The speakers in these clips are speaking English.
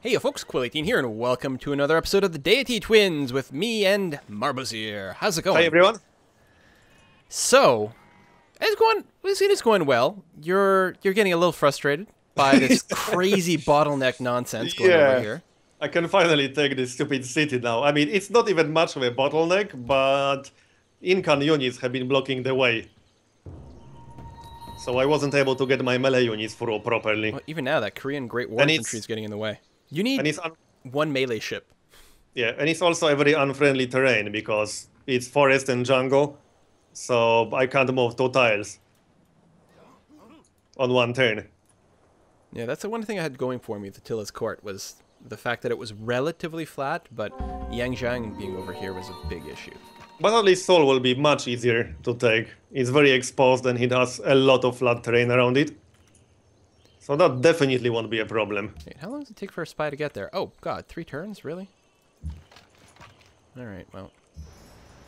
Hey folks, Quill18 here, and welcome to another episode of the Deity Twins with me and Marbozir. How's it going? Hi everyone. So, it's going well. You're getting a little frustrated by this crazy bottleneck nonsense going over here. I can finally take this stupid city now. I mean, it's not even much of a bottleneck, but Incan units have been blocking the way. So I wasn't able to get my melee units through properly. Well, even now, that Korean Great War infantry is getting in the way. You need one melee ship. Yeah, and it's also a very unfriendly terrain because it's forest and jungle, so I can't move 2 tiles on 1 turn. Yeah, that's the one thing I had going for me with Attila's court was the fact that it was relatively flat, but Yangjiang being over here was a big issue. But at least Seoul will be much easier to take. It's very exposed and it has a lot of flat terrain around it. So that definitely won't be a problem. Wait, how long does it take for a spy to get there? Oh, God, 3 turns? Really? Alright, well,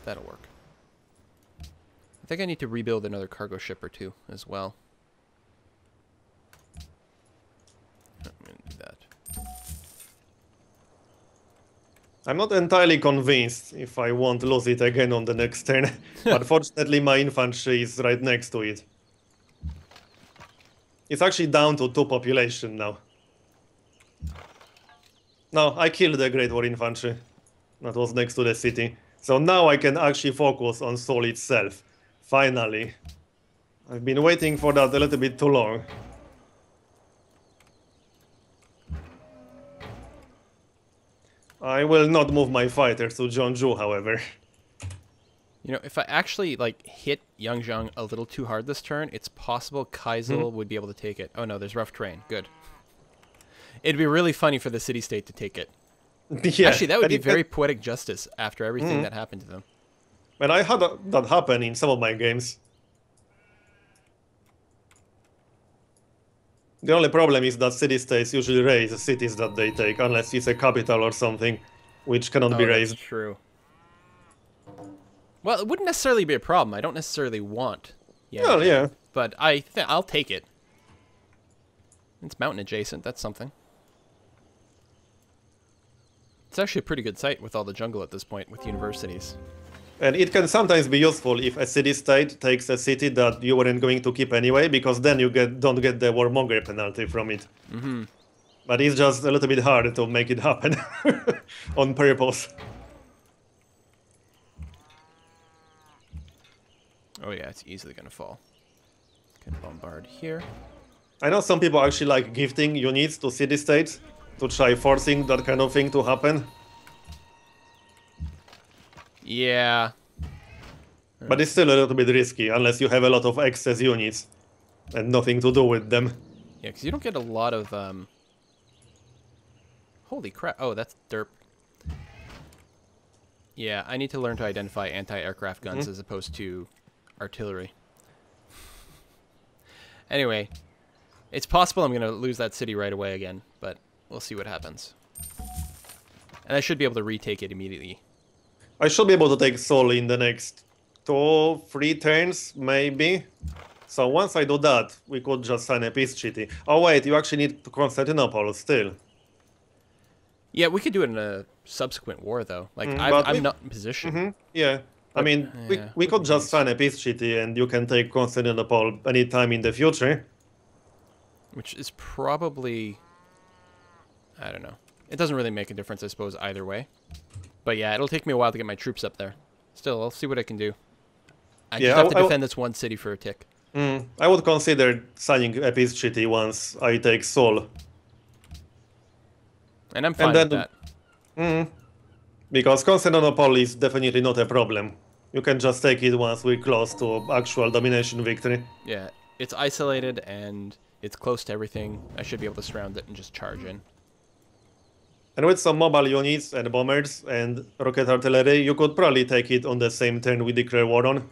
that'll work. I think I need to rebuild another cargo ship or 2 as well. I'm going to do that. I'm not entirely convinced if I won't lose it again on the next turn. But fortunately my infantry is right next to it. It's actually down to 2 population now. No, I killed the Great War infantry. That was next to the city. So now I can actually focus on Seoul itself. Finally. I've been waiting for that a little bit too long. I will not move my fighters to Jeonju, however. You know, if I actually, like, hit Yangjiang a little too hard this turn, it's possible Kaisel would be able to take it. Oh, no, there's rough terrain. Good. It'd be really funny for the city-state to take it. Yeah, actually, that would be very poetic justice after everything that happened to them. And I had that happen in some of my games. The only problem is that city-states usually raise cities that they take, unless it's a capital or something, which cannot be raised. That's true. Well, it wouldn't necessarily be a problem. I don't necessarily want. Well, yeah. But I'll take it. It's mountain adjacent. That's something. It's actually a pretty good site with all the jungle at this point, with universities. And it can sometimes be useful if a city-state takes a city that you weren't going to keep anyway, because then you don't get the warmonger penalty from it. But it's just a little bit hard to make it happen on purpose. Oh yeah, it's easily gonna fall. Can bombard here. I know some people actually like gifting units to city-states to try forcing that kind of thing to happen. Yeah. But it's still a little bit risky, unless you have a lot of excess units and nothing to do with them. Yeah, because you don't get a lot of, Holy crap. Oh, that's derp. Yeah, I need to learn to identify anti-aircraft guns as opposed to artillery. Anyway, it's possible I'm going to lose that city right away again, but we'll see what happens. And I should be able to retake it immediately. I should be able to take Seoul in the next 2-3 turns, maybe. So once I do that, we could just sign a peace treaty. Oh wait, you actually need Constantinople still. Yeah, we could do it in a subsequent war, though. Like, I'm not in position. Yeah. I mean, we could just sign a peace treaty and you can take Constantinople anytime in the future. Which is probably... I don't know. It doesn't really make a difference, I suppose, either way. But yeah, it'll take me a while to get my troops up there. Still, I'll see what I can do. I just have to defend this one city for a tick. I would consider signing a peace treaty once I take Seoul. And I'm fine with that. Because Constantinople is definitely not a problem. You can just take it once we're close to actual domination victory. Yeah, it's isolated and it's close to everything. I should be able to surround it and just charge in. And with some mobile units and bombers and rocket artillery, you could probably take it on the same turn we declare war on.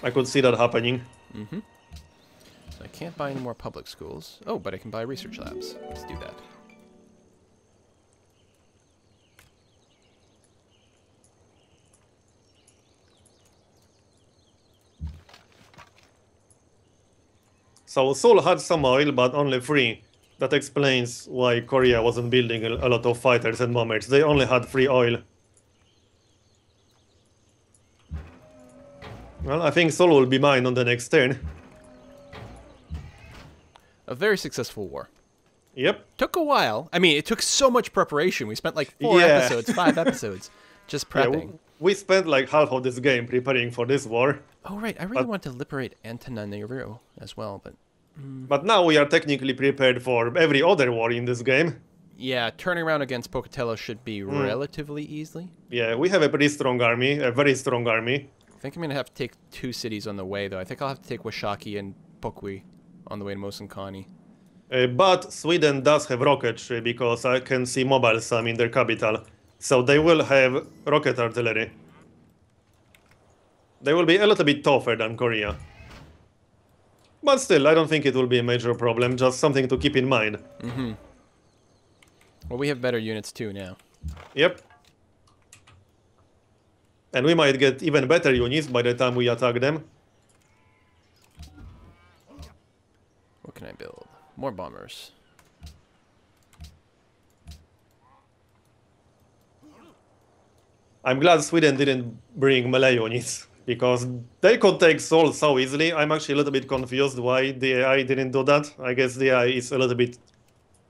I could see that happening. So I can't buy any more public schools. Oh, but I can buy research labs. Let's do that. So Seoul had some oil, but only 3. That explains why Korea wasn't building a lot of fighters and bombers. They only had free oil. Well, I think Seoul will be mine on the next turn. A very successful war. Yep. Took a while. I mean, it took so much preparation. We spent like 5 episodes just prepping. Yeah, we spent like half of this game preparing for this war. Oh, right. I really want to liberate Antananarivo as well, but... But now we are technically prepared for every other war in this game. Yeah, turning around against Pocatello should be relatively easily. Yeah, we have a pretty strong army, a very strong army. I think I'm going to have to take 2 cities on the way, though. I think I'll have to take Washaki and Pokwi on the way to Mosankani. But Sweden does have rocketry because I can see mobile SAM in their capital. So they will have rocket artillery. They will be a little bit tougher than Korea. But still, I don't think it will be a major problem, just something to keep in mind. Mm-hmm. Well, we have better units too now. Yep. And we might get even better units by the time we attack them. What can I build? More bombers. I'm glad Sweden didn't bring melee units, because they could take Seoul so easily. I'm actually a little bit confused why the AI didn't do that. I guess the AI is a little bit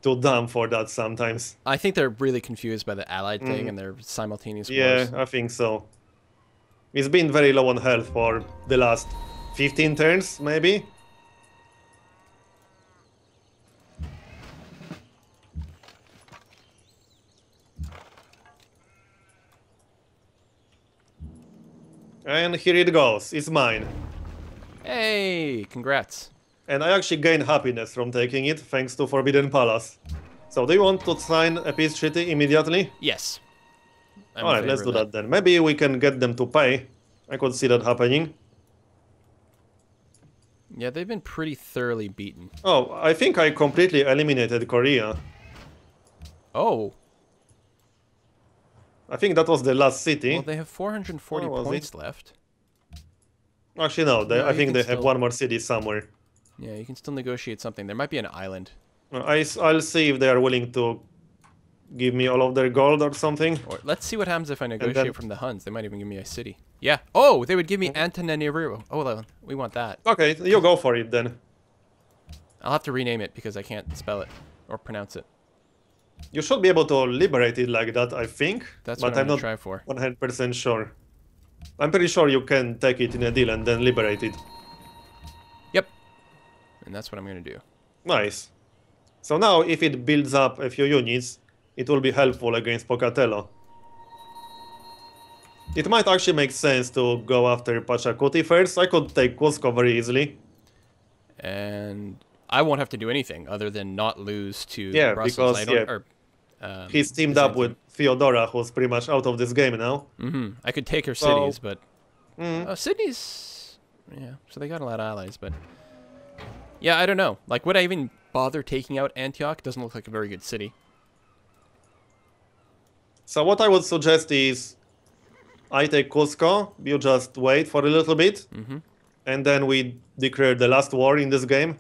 too dumb for that sometimes. I think they're really confused by the allied thing and their simultaneous Yeah, wars. I think so. It's been very low on health for the last 15 turns, maybe? And here it goes. It's mine. Hey, congrats. And I actually gain happiness from taking it, thanks to Forbidden Palace. So do you want to sign a peace treaty immediately? Yes. Alright, let's do that then. Maybe we can get them to pay. I could see that happening. Yeah, they've been pretty thoroughly beaten. Oh, I think I completely eliminated Korea. Oh. I think that was the last city. Well, they have 440 points left. Actually, no. I think they have one more city somewhere. Yeah, you can still negotiate something. There might be an island. I'll see if they are willing to give me all of their gold or something. Or let's see what happens if I negotiate from the Huns. They might even give me a city. Yeah. Oh, they would give me Antananarivo. Oh, well, we want that. Okay, you go for it then. I'll have to rename it because I can't spell it or pronounce it. You should be able to liberate it like that, I think. That's but what I'm not try for. 100% sure. I'm pretty sure you can take it in a deal and then liberate it. Yep. And that's what I'm going to do. Nice. So now, if it builds up a few units, it will be helpful against Pocatello. It might actually make sense to go after Pachacuti first. I could take Cusco very easily. And I won't have to do anything other than not lose to because Brussels. he's teamed up with Theodora, who's pretty much out of this game now. Mm-hmm. I could take her cities, but Sydney's, yeah. So they got a lot of allies, but yeah, I don't know. Like, would I even bother taking out Antioch? Doesn't look like a very good city. So what I would suggest is I take Cusco. You just wait for a little bit, and then we declare the last war in this game.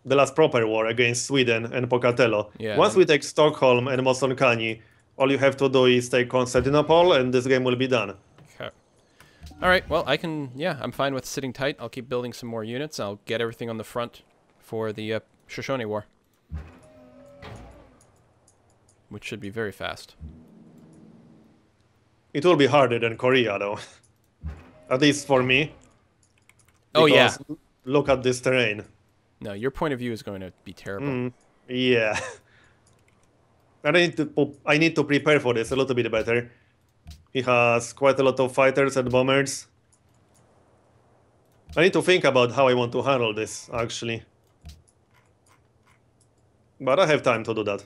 The last proper war against Sweden and Pocatello. Yeah, Once we take Stockholm and Mosonkani, all you have to do is take Constantinople, and this game will be done. Okay. All right. Well, I can. Yeah, I'm fine with sitting tight. I'll keep building some more units. I'll get everything on the front for the Shoshone War, which should be very fast. It will be harder than Korea, though. At least for me. Oh, yeah. Look at this terrain. No, your point of view is going to be terrible. Yeah. I need to prepare for this a little bit better. He has quite a lot of fighters and bombers. I need to think about how I want to handle this, actually. But I have time to do that.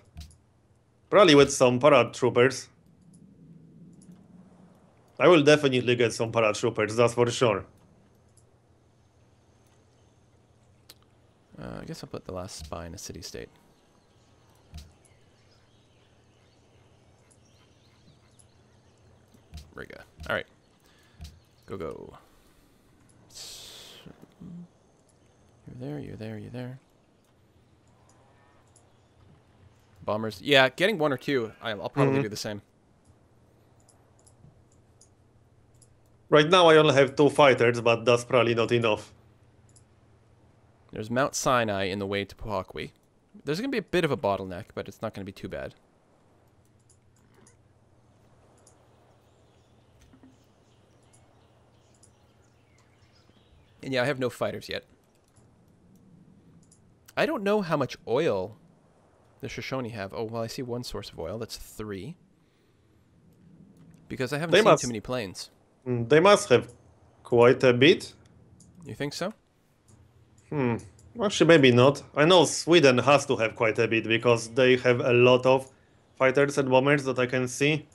Probably with some paratroopers. I will definitely get some paratroopers, that's for sure. I guess I'll put the last spy in a city-state. Riga. All right. Go, go. You're there, you're there, you're there. Bombers. Yeah, getting 1 or 2. I'll probably do the same. Right now I only have 2 fighters, but that's probably not enough. There's Mount Sinai in the way to Pohakwe. There's going to be a bit of a bottleneck, but it's not going to be too bad. And yeah, I have no fighters yet. I don't know how much oil the Shoshone have. Oh, well, I see 1 source of oil. That's 3. Because I haven't seen too many planes. They must have quite a bit. You think so? Actually, maybe not. I know Sweden has to have quite a bit because they have a lot of fighters and bombers that I can see.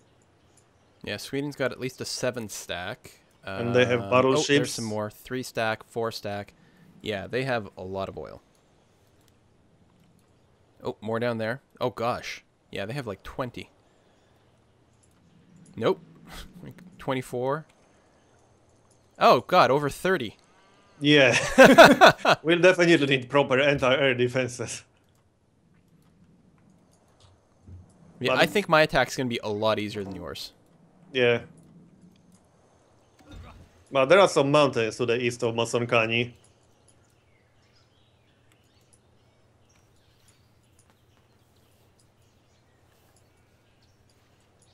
Yeah, Sweden's got at least a 7 stack. And they have battleships. Oh, there's some more. 3 stack, 4 stack. Yeah, they have a lot of oil. Oh, more down there. Oh, gosh. Yeah, they have like 20. Nope. Like 24. Oh, God, over 30. Yeah. We'll definitely need proper anti-air defenses. Yeah, I think my attack's going to be a lot easier than yours. Yeah. But there are some mountains to the east of Mosonkani.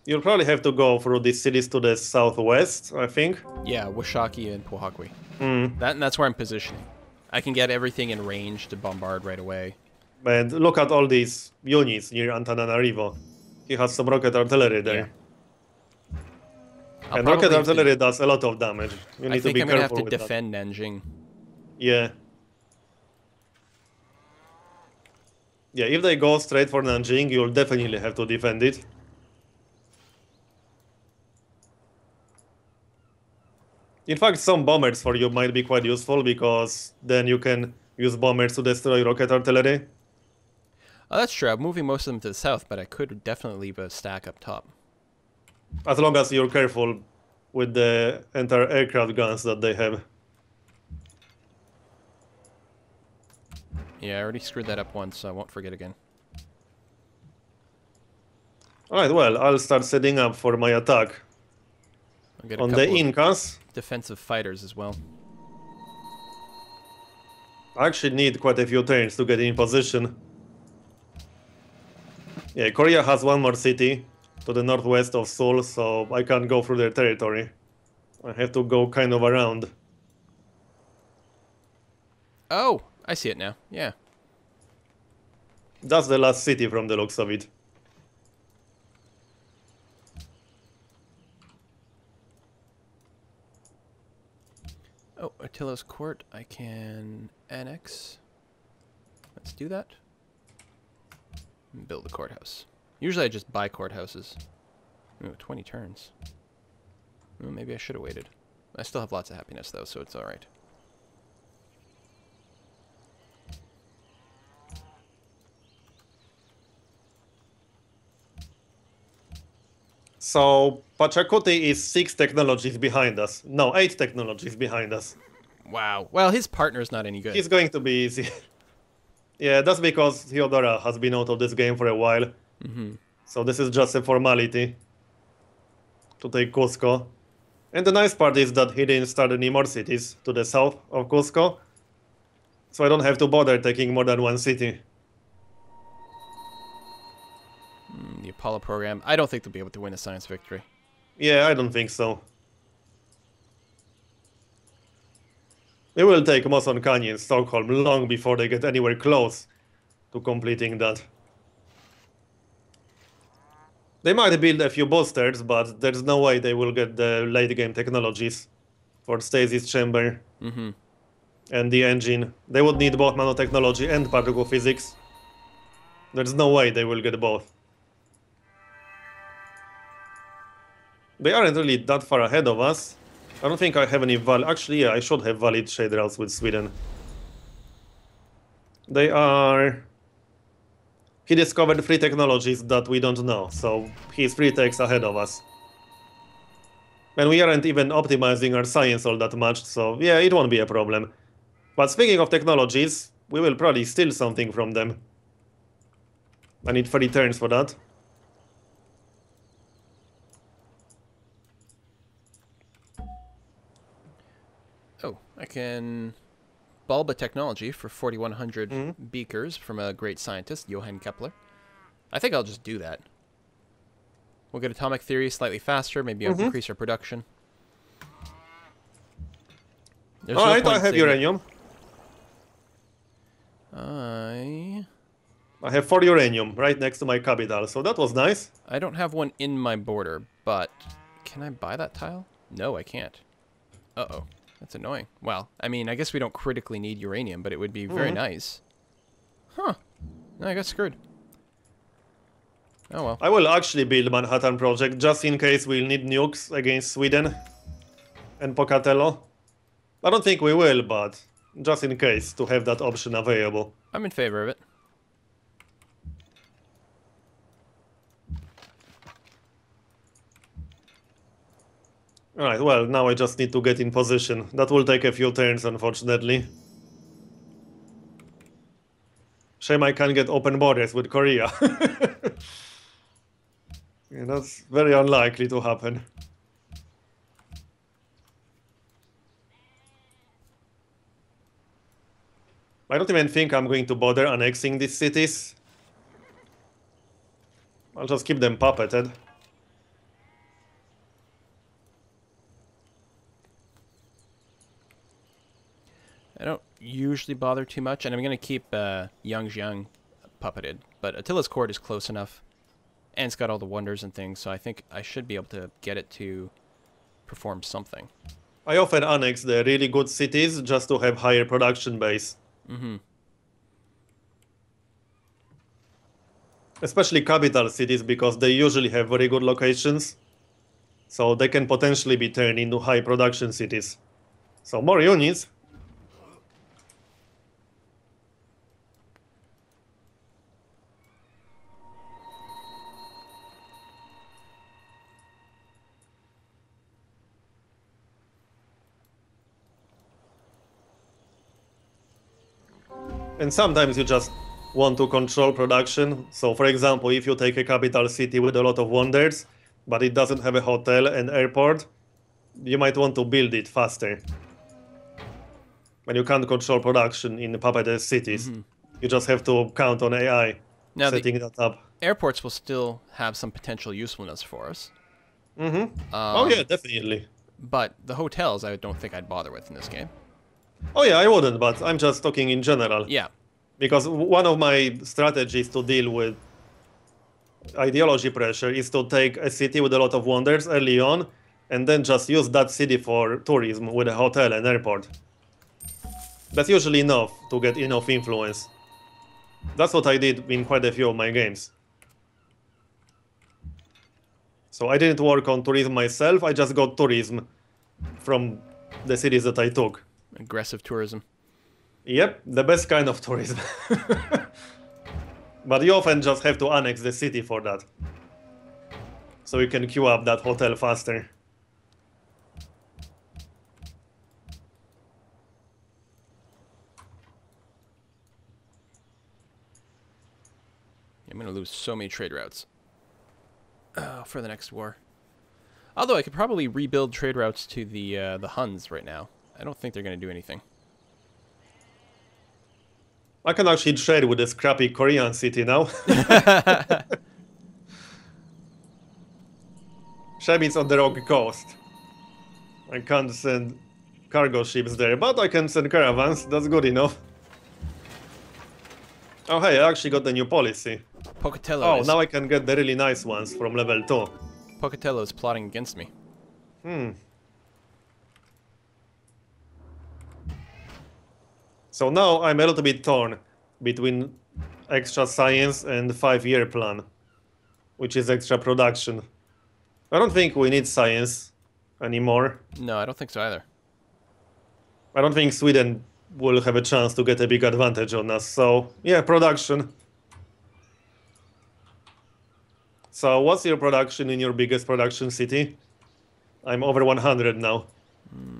You'll probably have to go through these cities to the southwest, I think. Yeah, Washaki and Pohakwe. That's where I'm positioning. I can get everything in range to bombard right away. And look at all these units near Antananarivo. He has some rocket artillery there. Yeah. And rocket artillery does a lot of damage. You need to be careful with that. I think I'm going to have to defend Nanjing. Yeah. Yeah, if they go straight for Nanjing, you'll definitely have to defend it. In fact, some bombers for you might be quite useful because then you can use bombers to destroy rocket artillery. Oh, that's true. I'm moving most of them to the south, but I could definitely leave a stack up top. As long as you're careful with the entire aircraft guns that they have. Yeah, I already screwed that up once, so I won't forget again. Alright, well, I'll start setting up for my attack on the Incas. Defensive fighters as well. I actually need quite a few turns to get in position. Yeah, Korea has 1 more city to the northwest of Seoul, so I can't go through their territory. I have to go kind of around. Oh, I see it now. Yeah. That's the last city from the looks of it. Oh, Attila's court. I can annex. Let's do that. And build a courthouse. Usually I just buy courthouses. Ooh, 20 turns. Well, maybe I should have waited. I still have lots of happiness, though, so it's alright. So, Pachacuti is 6 technologies behind us. No, 8 technologies behind us. Wow. Well, his partner's not any good. He's going to be easy. Yeah, that's because Theodora has been out of this game for a while. So this is just a formality to take Cusco. And the nice part is that he didn't start any more cities to the south of Cusco. So I don't have to bother taking more than 1 city. The Apollo program. I don't think they'll be able to win a science victory. Yeah, I don't think so. It will take Mosonkani and Stockholm long before they get anywhere close to completing that. They might build a few boosters, but there's no way they will get the late game technologies for stasis chamber and the engine. They would need both nanotechnology and particle physics. There's no way they will get both. They aren't really that far ahead of us. I don't think I have any valid... Actually, yeah, I should have valid trade routes with Sweden. They are... He discovered 3 technologies that we don't know, so he's 3 techs ahead of us. And we aren't even optimizing our science all that much, so yeah, it won't be a problem. But speaking of technologies, we will probably steal something from them. I need 30 turns for that. Oh, I can bulb a technology for 4,100 beakers from a great scientist, Johann Kepler. I think I'll just do that. We'll get atomic theory slightly faster, maybe increase our production. There's no Alright, point I have saving it. uranium. I have 4 uranium right next to my capital, so that was nice. I don't have one in my border, but can I buy that tile? No, I can't. Uh-oh. That's annoying. Well, I mean, I guess we don't critically need uranium, but it would be very nice. Huh. No, I got screwed. Oh well. I will actually build Manhattan Project just in case we'll need nukes against Sweden and Pocatello. I don't think we will, but just in case to have that option available. I'm in favor of it. Alright, well, now I just need to get in position. That will take a few turns, unfortunately. Shame I can't get open borders with Korea. Yeah, that's very unlikely to happen. I don't even think I'm going to bother annexing these cities. I'll just keep them puppeted. I don't usually bother too much, and I'm going to keep Yangjiang puppeted. But Attila's court is close enough, and it's got all the wonders and things, so I think I should be able to get it to perform something. I often annex the really good cities just to have higher production base. Especially capital cities, because they usually have very good locations. So they can potentially be turned into high production cities. So more units. And sometimes you just want to control production. So for example, if you take a capital city with a lot of wonders, but it doesn't have a hotel and airport, you might want to build it faster. When you can't control production in puppeted cities, you just have to count on AI Now, setting that up. Airports will still have some potential usefulness for us. Oh yeah, definitely. But the hotels, I don't think I'd bother with in this game. Oh yeah, I wouldn't, but I'm just talking in general. Yeah. Because one of my strategies to deal with ideology pressure is to take a city with a lot of wonders early on, and then just use that city for tourism with a hotel and airport. That's usually enough to get enough influence. That's what I did in quite a few of my games. So I didn't work on tourism myself, I just got tourism from the cities that I took. Aggressive tourism. Yep, the best kind of tourism. But you often just have to annex the city for that. So you can queue up that hotel faster. I'm going to lose so many trade routes for the next war. Although I could probably rebuild trade routes to the Huns right now. I don't think they're going to do anything. I can actually trade with this crappy Korean city now. Shame it's on the wrong coast. I can't send cargo ships there, but I can send caravans. That's good enough. Oh hey, I actually got the new policy. Pocatello now I can get the really nice ones from level 2. Pocatello is plotting against me. So now I'm a little bit torn between extra science and 5-year plan, which is extra production. I don't think we need science anymore. No, I don't think so either. I don't think Sweden will have a chance to get a big advantage on us. So yeah, production. So what's your production in your biggest production city? I'm over 100 now.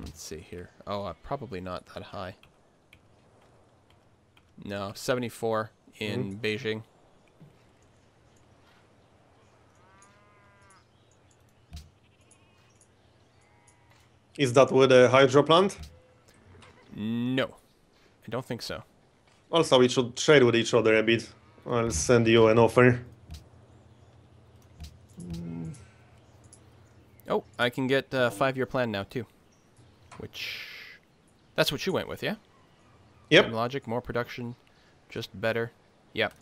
Let's see here. Oh, probably not that high. No, 74 in Beijing. Is that with a hydro plant? No, I don't think so. Also, we should trade with each other a bit. I'll send you an offer. Oh, I can get a 5-year plan now too. Which, that's what you went with, yeah? Yep. Same logic, more production, just better. Yep.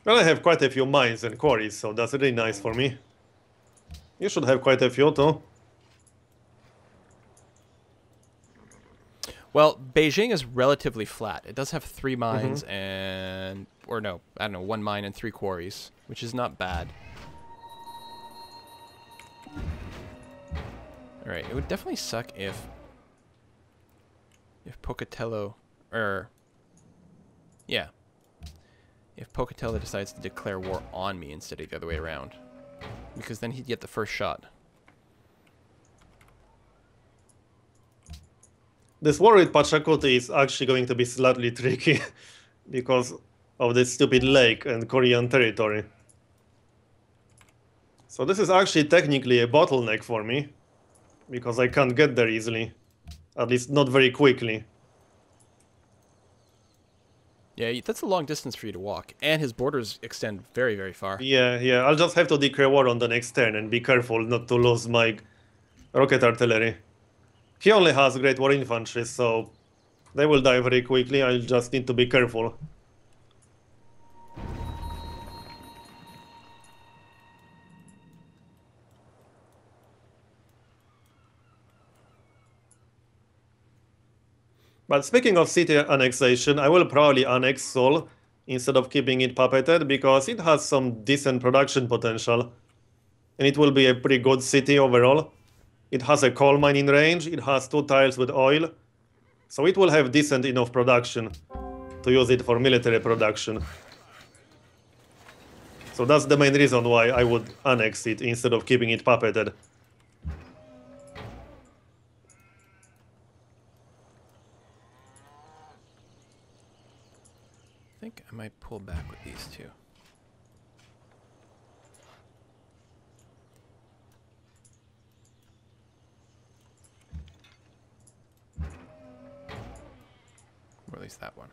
Well, I have quite a few mines and quarries, so that's really nice for me. You should have quite a few too. Well, Beijing is relatively flat. It does have 3 mines and... Or no, I don't know, 1 mine and 3 quarries, which is not bad. Alright, it would definitely suck if Pocatello... Yeah. If Pocatello decides to declare war on me instead of the other way around. Because then he'd get the first shot. This war with Pachacuti is actually going to be slightly tricky because of this stupid lake and Korean territory. So this is actually technically a bottleneck for me because I can't get there easily, at least not very quickly. Yeah, that's a long distance for you to walk, and his borders extend very, very far. Yeah, I'll just have to declare war on the next turn and be careful not to lose my rocket artillery. He only has great war infantry, so they will die very quickly. I'll just need to be careful. But speaking of city annexation, I will probably annex Seoul instead of keeping it puppeted because it has some decent production potential. And it will be a pretty good city overall. It has a coal mine in range, it has 2 tiles with oil. So it will have decent enough production to use it for military production. So that's the main reason why I would annex it instead of keeping it puppeted. I think I might pull back with these 2. Or at least that one.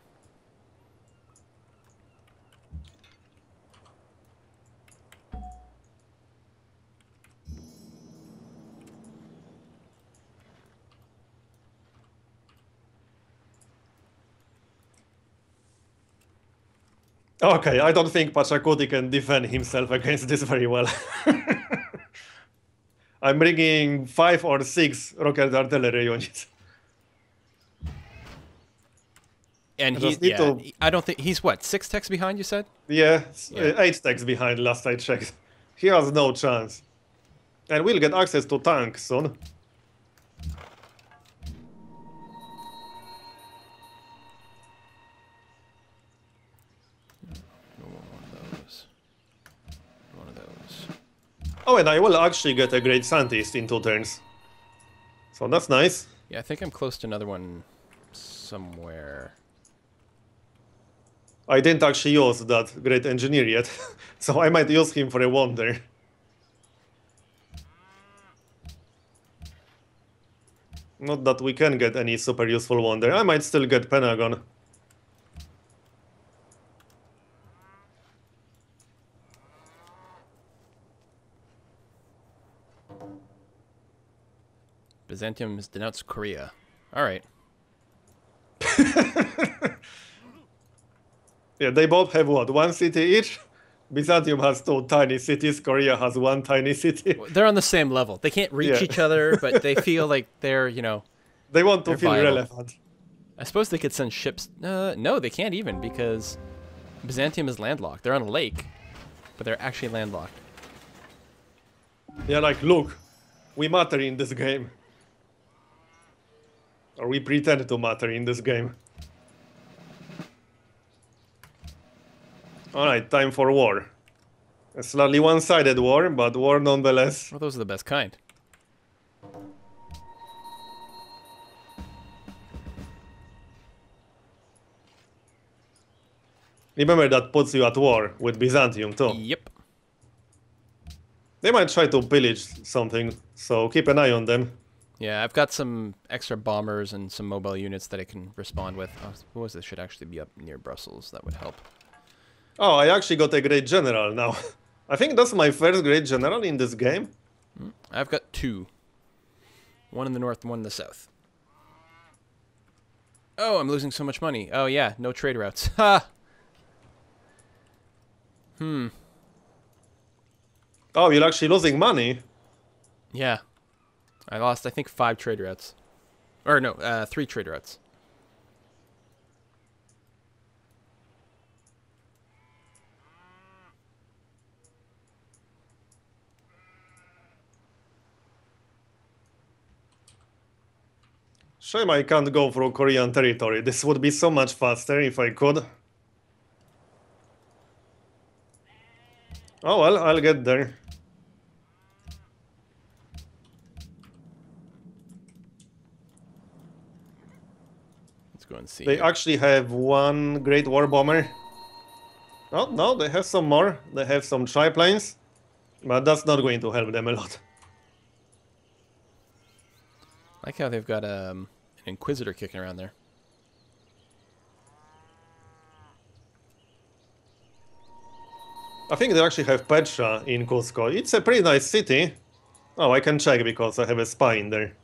Okay, I don't think Pachacuti can defend himself against this very well. I'm bringing 5 or 6 rocket artillery units. And I don't think he's what, 6 techs behind, you said? Yeah, 8 techs behind last I checked. He has no chance. And we'll get access to tanks soon. One of those. Oh, and I will actually get a great scientist in 2 turns. So that's nice. Yeah, I think I'm close to another one somewhere. I didn't actually use that great engineer yet, so I might use him for a wonder. Not that we can get any super useful wonder. I might still get Pentagon. Byzantium denounced Korea. Alright. Yeah, they both have what? 1 city each? Byzantium has 2 tiny cities, Korea has 1 tiny city. They're on the same level. They can't reach each other, but they feel like they're, you know... They want to feel viable. relevant. I suppose they could send ships... no, they can't even, because Byzantium is landlocked. They're on a lake, but they're actually landlocked. Yeah, like, look, we matter in this game. Or we pretend to matter in this game. Alright, time for war. A slightly one-sided war, but war nonetheless. Well, those are the best kind. Remember that puts you at war with Byzantium too. Yep. They might try to pillage something, so keep an eye on them. Yeah, I've got some extra bombers and some mobile units that I can respond with. Oh, suppose this should actually be up near Brussels. That would help. Oh, I actually got a great general now. I think that's my first great general in this game. I've got 2. One in the north and one in the south. Oh, I'm losing so much money. Oh, yeah, no trade routes. Ha! Oh, you're actually losing money? Yeah. I lost, I think, 5 trade routes. Or, no, 3 trade routes. Shame I can't go through Korean territory. This would be so much faster if I could. Oh well, I'll get there. Let's go and see. They actually have one great war bomber. Oh, no, they have some more. They have some triplanes. But that's not going to help them a lot. I like how they've got an Inquisitor kicking around there. I think they actually have Petra in Cusco. It's a pretty nice city. Oh, I can check because I have a spy in there.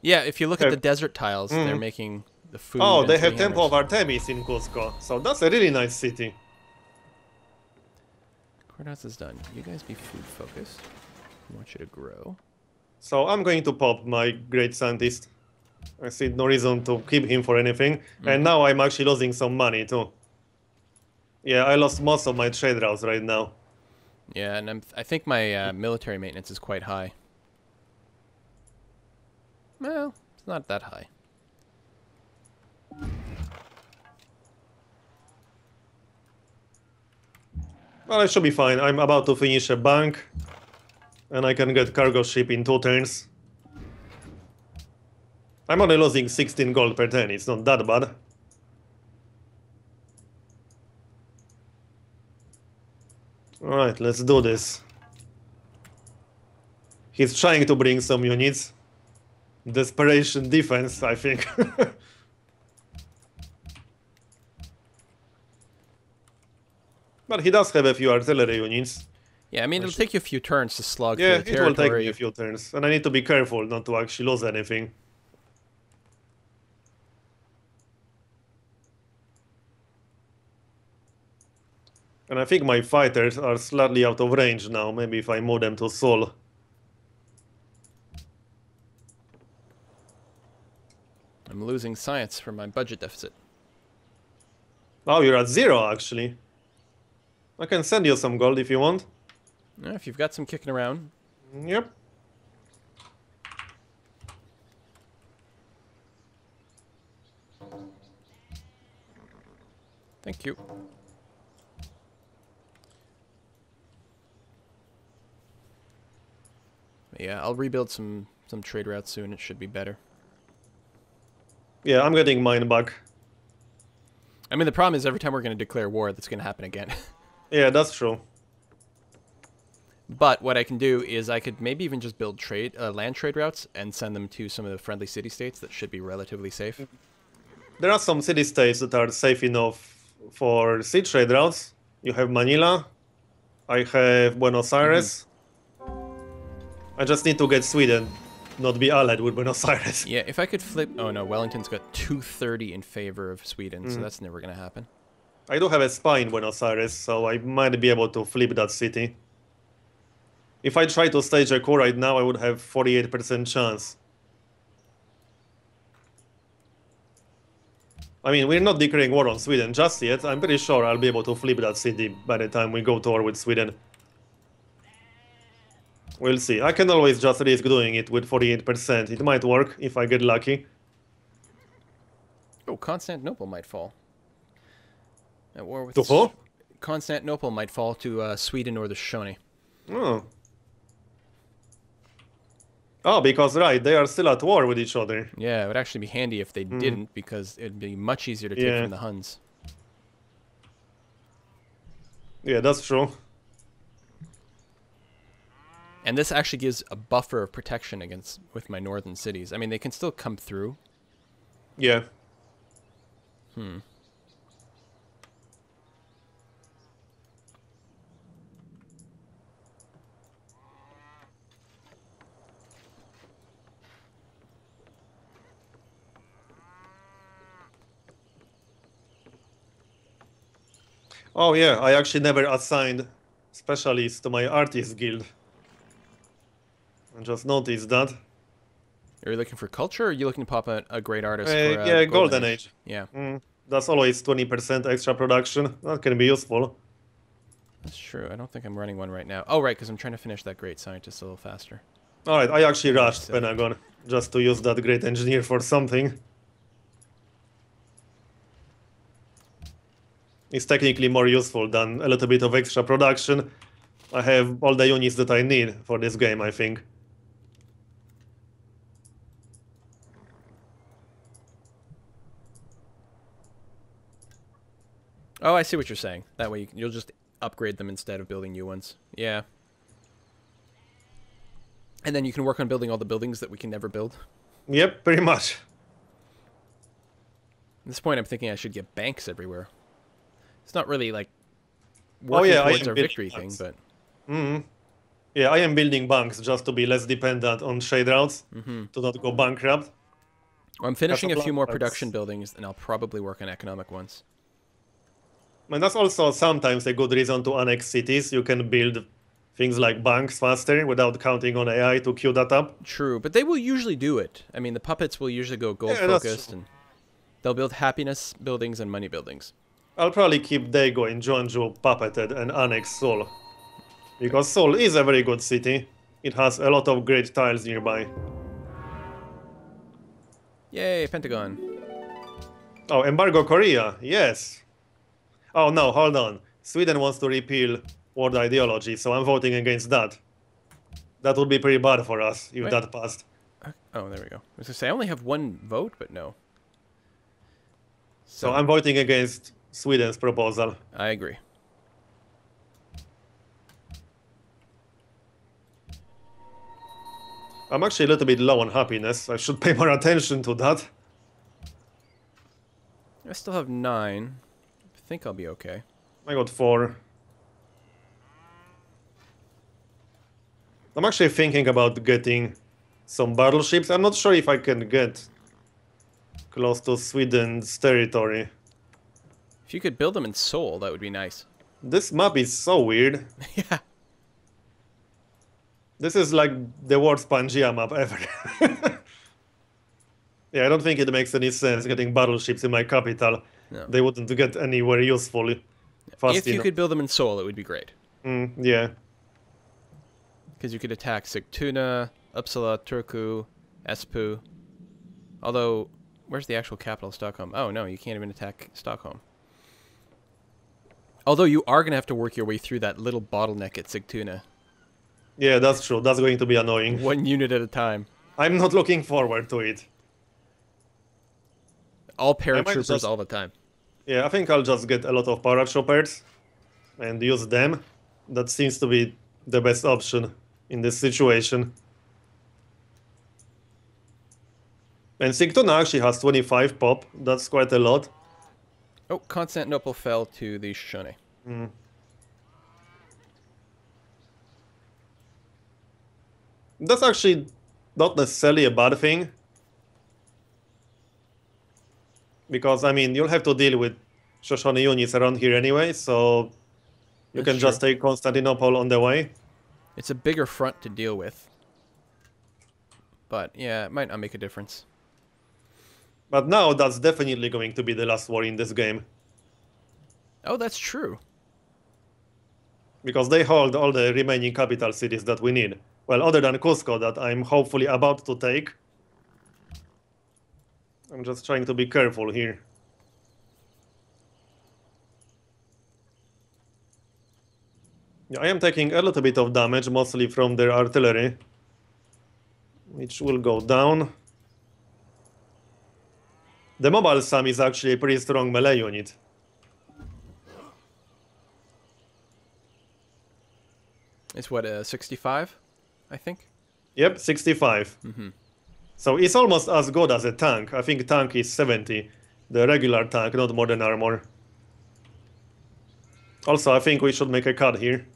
Yeah, if you look at the desert tiles, they're making the food. Oh, and they have 3 Temple of hammers. Artemis in Cusco. So that's a really nice city. Courthouse is done. You guys be food focused. I want you to grow. So I'm going to pop my great scientist. I see no reason to keep him for anything. And now I'm actually losing some money too. Yeah, I lost most of my trade routes right now. Yeah, and I think my military maintenance is quite high. Well, it's not that high. Well, I should be fine. I'm about to finish a bank. And I can get cargo ship in 2 turns. I'm only losing 16 gold per turn. It's not that bad. Alright, let's do this. He's trying to bring some units. Desperation defense, I think. But he does have a few artillery units. Yeah, I mean, it'll take you a few turns to slog Yeah, through the it will territory. take me a few turns. And I need to be careful not to actually lose anything. And I think my fighters are slightly out of range now. Maybe if I move them to Seoul. I'm losing science for my budget deficit. Oh, you're at 0 actually. I can send you some gold if you want. Yeah, if you've got some kicking around. Yep. Thank you. Yeah, I'll rebuild some trade routes soon. It should be better. Yeah, I'm getting mine back. I mean, the problem is every time we're going to declare war, that's going to happen again. Yeah, that's true. But what I can do is I could maybe even just build land trade routes and send them to some of the friendly city-states that should be relatively safe. There are some city-states that are safe enough for sea trade routes. You have Manila. I have Buenos Aires. I just need to get Sweden, not be allied with Buenos Aires. Yeah, if I could flip... Oh no, Wellington's got 230 in favor of Sweden, so that's never going to happen. I do have a spy in Buenos Aires, so I might be able to flip that city. If I try to stage a coup right now, I would have 48% chance. I mean, we're not declaring war on Sweden just yet. I'm pretty sure I'll be able to flip that city by the time we go to war with Sweden. We'll see. I can always just risk doing it with 48%. It might work if I get lucky. Oh, Constantinople might fall. At war with... To who? Constantinople might fall to Sweden or the Shoshone. Oh. Oh, because, right, they are still at war with each other. Yeah, it would actually be handy if they didn't, because it'd be much easier to take from the Huns. Yeah, that's true. And this actually gives a buffer of protection against with my northern cities. I mean, they can still come through. Yeah. Oh yeah, I actually never assigned specialists to my artist guild. I just noticed that. Are you looking for culture, or are you looking to pop a great artist for Yeah, Golden Golden Age? Age. Yeah, That's always 20% extra production. That can be useful. that's true. I don't think I'm running one right now. Oh, right, because I'm trying to finish that great scientist a little faster. Alright, I actually Very rushed silly. Pentagon just to use that great engineer for something. It's technically more useful than a little bit of extra production. I have all the units that I need for this game, I think. Oh, I see what you're saying. That way you'll just upgrade them instead of building new ones. Yeah. And then you can work on building all the buildings that we can never build. Yep, pretty much. At this point, I'm thinking I should get banks everywhere. It's not really like working I towards am our building victory banks. thing, Mm-hmm. Yeah, I am building banks just to be less dependent on trade routes, to not go bankrupt. I'm finishing a few more That's- production buildings, and I'll probably work on economic ones. And that's also sometimes a good reason to annex cities. You can build things like banks faster without counting on AI to queue that up. True, but they will usually do it. I mean, the puppets will usually go gold Yeah, that's focused, true. and they'll build happiness buildings and money buildings. I'll probably keep Dago in Jeonju puppeted and annex Seoul. Because Seoul is a very good city. It has a lot of great tiles nearby. Yay, Pentagon. Oh, embargo Korea, yes. Oh no, hold on. Sweden wants to repeal world ideology, so I'm voting against that. That would be pretty bad for us if Wait. that passed. Oh, there we go. I was going to say, I only have one vote, but no. So I'm voting against Sweden's proposal. I agree. I'm actually a little bit low on happiness. I should pay more attention to that. I still have 9. I think I'll be okay. I got 4. I'm actually thinking about getting some battleships. I'm not sure if I can get close to Sweden's territory. If you could build them in Seoul, that would be nice. This map is so weird. Yeah. This is like the worst Pangea map ever. Yeah, I don't think it makes any sense getting battleships in my capital. No. They wouldn't get anywhere useful fast If you enough. could build them in Seoul, it would be great. Yeah. Because you could attack Sigtuna, Uppsala, Turku, Espoo. Although, where's the actual capital, Stockholm? Oh, no, you can't even attack Stockholm. Although you are going to have to work your way through that little bottleneck at Sigtuna. Yeah, that's true. That's going to be annoying. One unit at a time. I'm not looking forward to it. All might paratroopers just- all the time. Yeah, I think I'll just get a lot of paratroopers and use them. That seems to be the best option in this situation. And Sigtuna actually has 25 pop. That's quite a lot. Oh, Constantinople fell to the Shoshone. That's actually not necessarily a bad thing. Because, I mean, you'll have to deal with Shoshone units around here anyway, so you That's can just take Constantinople on the way. It's a bigger front to deal with. But, yeah, it might not make a difference. But now that's definitely going to be the last war in this game. Oh, that's true. Because they hold all the remaining capital cities that we need. Well, other than Cusco that I'm hopefully about to take. I'm just trying to be careful here. Yeah, I am taking a little bit of damage, mostly from their artillery. Which will go down. The mobile Sam is actually a pretty strong melee unit. It's what, 65? I think. Yep, 65. So it's almost as good as a tank. I think tank is 70. The regular tank, not modern armor. Also, I think we should make a cut here.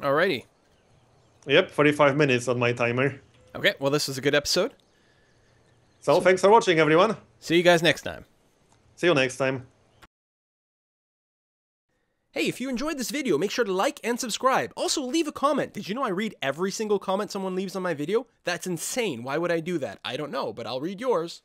Alrighty. Yep, 45 minutes on my timer. Okay, well, this is a good episode. So thanks for watching, everyone. See you guys next time. See you next time. Hey, if you enjoyed this video, make sure to like and subscribe. Also, leave a comment. Did you know I read every single comment someone leaves on my video? That's insane. Why would I do that? I don't know, but I'll read yours.